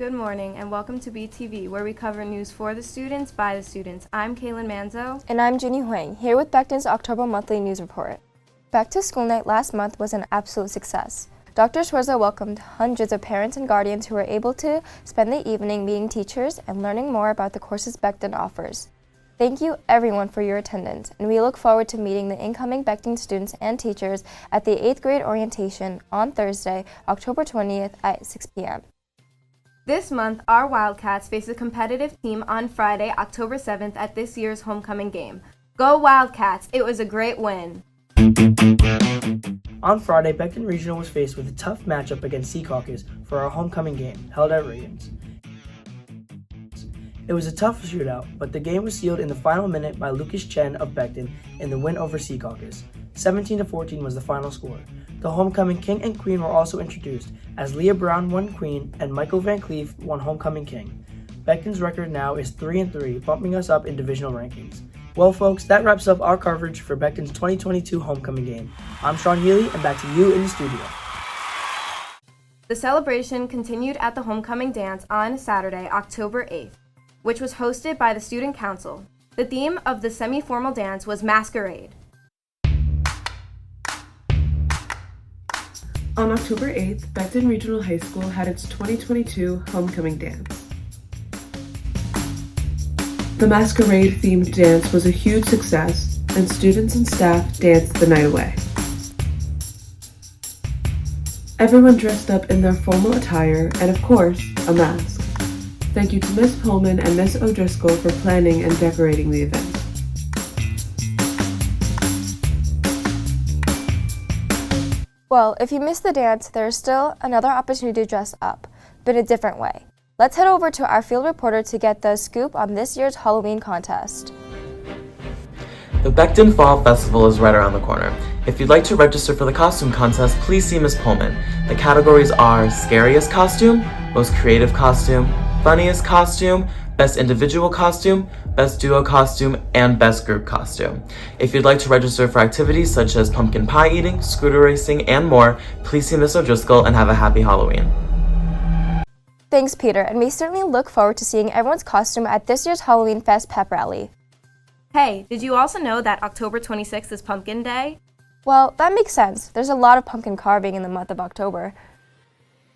Good morning and welcome to BTV, where we cover news for the students, by the students. I'm Kaylin Manzo. And I'm Ginny Huang, here with Becton's October monthly news report. Back to School Night last month was an absolute success. Dr. Schwarzer welcomed hundreds of parents and guardians who were able to spend the evening meeting teachers and learning more about the courses Becton offers. Thank you everyone for your attendance, and we look forward to meeting the incoming Becton students and teachers at the 8th grade orientation on Thursday, October 20th at 6 p.m. This month, our Wildcats face a competitive team on Friday, October 7th at this year's homecoming game. Go Wildcats! It was a great win. On Friday, Becton Regional was faced with a tough matchup against Sea Caucus for our homecoming game, held at Reagan's. It was a tough shootout, but the game was sealed in the final minute by Lucas Chen of Becton in the win over Sea Caucus. 17-14 was the final score. The homecoming king and queen were also introduced, as Leah Brown won queen and Michael Van Cleef won homecoming king. Becton's record now is 3-3, bumping us up in divisional rankings. Well, folks, that wraps up our coverage for Becton's 2022 homecoming game. I'm Sean Healy, and back to you in the studio. The celebration continued at the homecoming dance on Saturday, October 8th, which was hosted by the Student Council. The theme of the semi-formal dance was Masquerade. On October 8th, Becton Regional High School had its 2022 homecoming dance. The masquerade-themed dance was a huge success, and students and staff danced the night away. Everyone dressed up in their formal attire and, of course, a mask. Thank you to Ms. Pullman and Ms. O'Driscoll for planning and decorating the event. Well, if you missed the dance, there is still another opportunity to dress up, but a different way. Let's head over to our field reporter to get the scoop on this year's Halloween contest. The Becton Fall Festival is right around the corner. If you'd like to register for the costume contest, please see Ms. Pullman. The categories are Scariest Costume, Most Creative Costume, Funniest Costume, Best Individual Costume, Best Duo Costume, and Best Group Costume. If you'd like to register for activities such as pumpkin pie eating, scooter racing, and more, please see Ms. O'Driscoll and have a happy Halloween. Thanks, Peter, and we certainly look forward to seeing everyone's costume at this year's Halloween Fest pep rally. Hey, did you also know that October 26th is Pumpkin Day? Well, that makes sense. There's a lot of pumpkin carving in the month of October.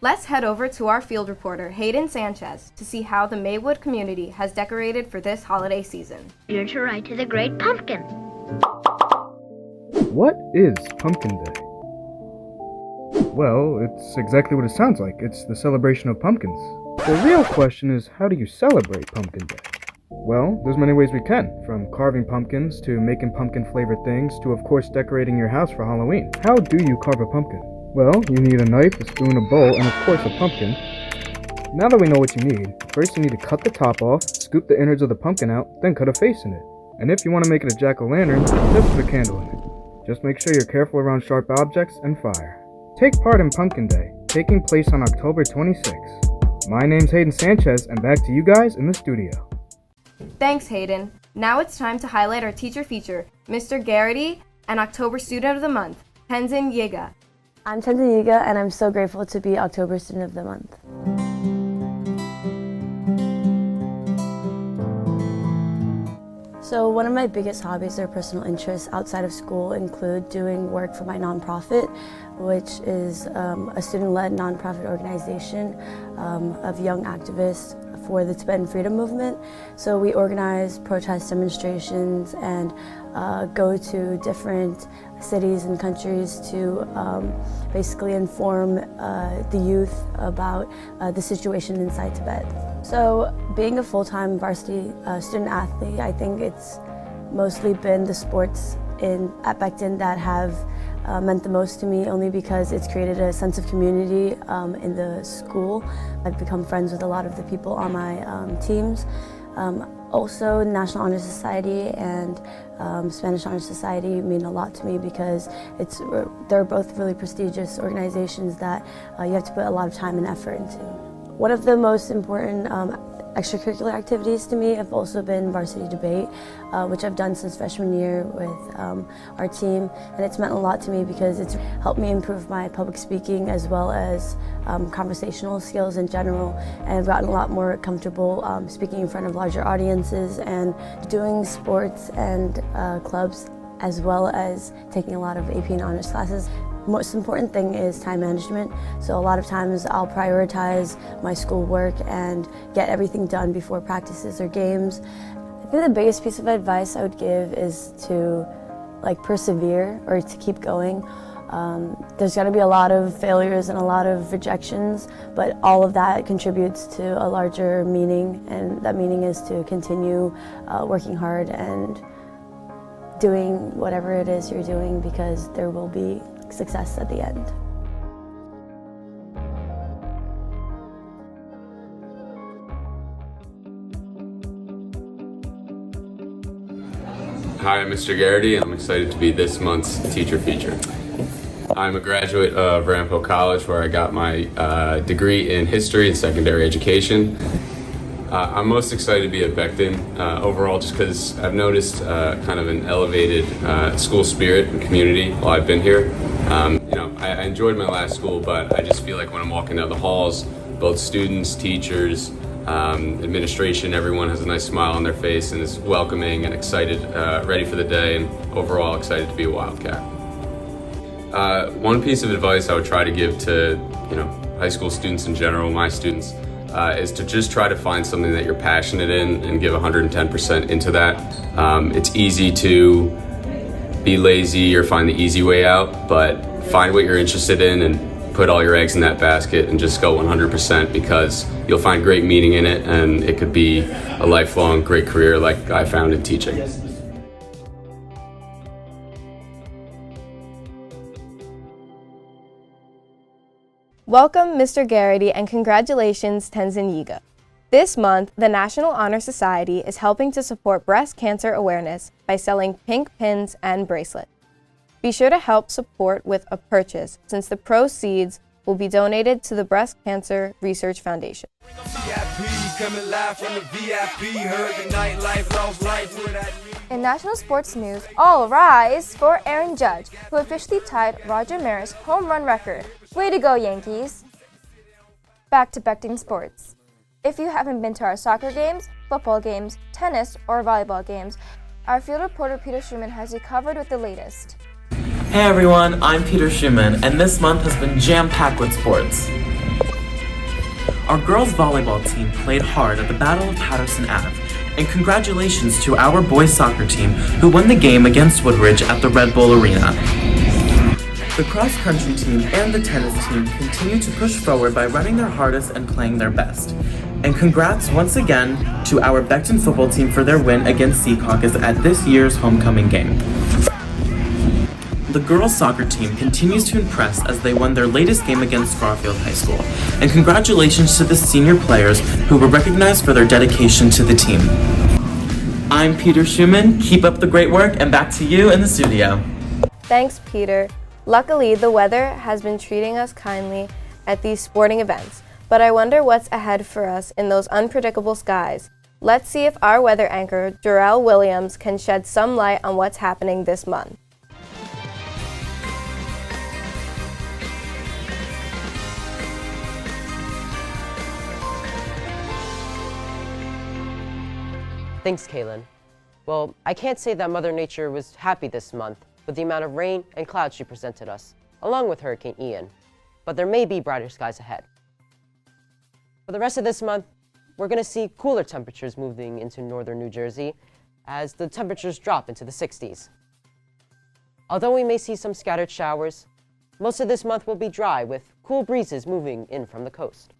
Let's head over to our field reporter, Hayden Sanchez, to see how the Maywood community has decorated for this holiday season. You're to ride to the Great Pumpkin. What is Pumpkin Day? Well, it's exactly what it sounds like. It's the celebration of pumpkins. The real question is, how do you celebrate Pumpkin Day? Well, there's many ways we can, from carving pumpkins to making pumpkin-flavored things to, of course, decorating your house for Halloween. How do you carve a pumpkin? Well, you need a knife, a spoon, a bowl, and of course a pumpkin. Now that we know what you need, first you need to cut the top off, scoop the innards of the pumpkin out, then cut a face in it. And if you want to make it a jack-o'-lantern, just put a candle in it. Just make sure you're careful around sharp objects and fire. Take part in Pumpkin Day, taking place on October 26th. My name's Hayden Sanchez, and back to you guys in the studio. Thanks, Hayden. Now it's time to highlight our teacher feature, Mr. Garrity and October Student of the Month, Tenzin Yiga. I'm Tenzin Yiga, and I'm so grateful to be October Student of the Month. So one of my biggest hobbies or personal interests outside of school include doing work for my nonprofit, which is a student-led nonprofit organization of young activists for the Tibetan freedom movement. So we organize protest demonstrations and go to different cities and countries to basically inform the youth about the situation inside Tibet. So being a full-time varsity student athlete, I think it's mostly been the sports at Becton that have meant the most to me, only because it's created a sense of community in the school. I've become friends with a lot of the people on my teams. Also, National Honor Society and Spanish Honor Society mean a lot to me because they're both really prestigious organizations that you have to put a lot of time and effort into. One of the most important Extracurricular activities to me have also been varsity debate, which I've done since freshman year with our team, and it's meant a lot to me because it's helped me improve my public speaking as well as conversational skills in general, and I've gotten a lot more comfortable speaking in front of larger audiences and doing sports and clubs, as well as taking a lot of AP and honors classes. Most important thing is time management, so a lot of times I'll prioritize my schoolwork and get everything done before practices or games. I think the biggest piece of advice I would give is to persevere or to keep going. There's going to be a lot of failures and a lot of rejections, but all of that contributes to a larger meaning, and that meaning is to continue working hard and doing whatever it is you're doing, because there will be success at the end. Hi, I'm Mr. Garrity, and I'm excited to be this month's teacher feature. I'm a graduate of Rampo College, where I got my degree in history and secondary education. I'm most excited to be at Becton overall, just because I've noticed kind of an elevated school spirit and community while I've been here. I enjoyed my last school, but I just feel like when I'm walking down the halls, both students, teachers, administration, everyone has a nice smile on their face and is welcoming and excited, ready for the day, and overall excited to be a Wildcat. One piece of advice I would try to give to high school students in general, my students, is to just try to find something that you're passionate in and give 110% into that. It's easy to be lazy or find the easy way out, but find what you're interested in and put all your eggs in that basket and just go 100%, because you'll find great meaning in it, and it could be a lifelong great career like I found in teaching. Welcome, Mr. Garrity, and congratulations, Tenzin Yiga. This month, the National Honor Society is helping to support breast cancer awareness by selling pink pins and bracelets. Be sure to help support with a purchase, since the proceeds will be donated to the Breast Cancer Research Foundation. In national sports news, all rise for Aaron Judge, who officially tied Roger Maris' home run record. Way to go, Yankees! Back to Becton Sports. If you haven't been to our soccer games, football games, tennis, or volleyball games, our field reporter Peter Schumann has you covered with the latest. Hey everyone, I'm Peter Schumann, and this month has been jam-packed with sports. Our girls volleyball team played hard at the Battle of Patterson Ave, and congratulations to our boys soccer team who won the game against Woodridge at the Red Bull Arena. The cross-country team and the tennis team continue to push forward by running their hardest and playing their best. And congrats once again to our Becton football team for their win against Sea Caucus at this year's homecoming game. The girls' soccer team continues to impress as they won their latest game against Garfield High School. And congratulations to the senior players who were recognized for their dedication to the team. I'm Peter Schumann. Keep up the great work, and back to you in the studio. Thanks, Peter. Luckily, the weather has been treating us kindly at these sporting events, but I wonder what's ahead for us in those unpredictable skies. Let's see if our weather anchor, Jarrell Williams, can shed some light on what's happening this month. Thanks, Kaylin. Well, I can't say that Mother Nature was happy this month with the amount of rain and clouds she presented us, along with Hurricane Ian, but there may be brighter skies ahead. For the rest of this month, we're going to see cooler temperatures moving into northern New Jersey as the temperatures drop into the 60s. Although we may see some scattered showers, most of this month will be dry with cool breezes moving in from the coast.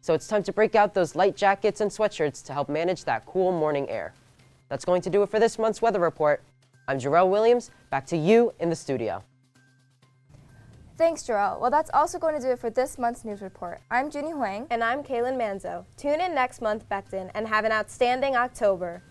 So it's time to break out those light jackets and sweatshirts to help manage that cool morning air. That's going to do it for this month's weather report. I'm Jarrell Williams, back to you in the studio. Thanks, Jarrell. Well, that's also going to do it for this month's news report. I'm Junie Huang. And I'm Kaylin Manzo. Tune in next month, Becton, and have an outstanding October.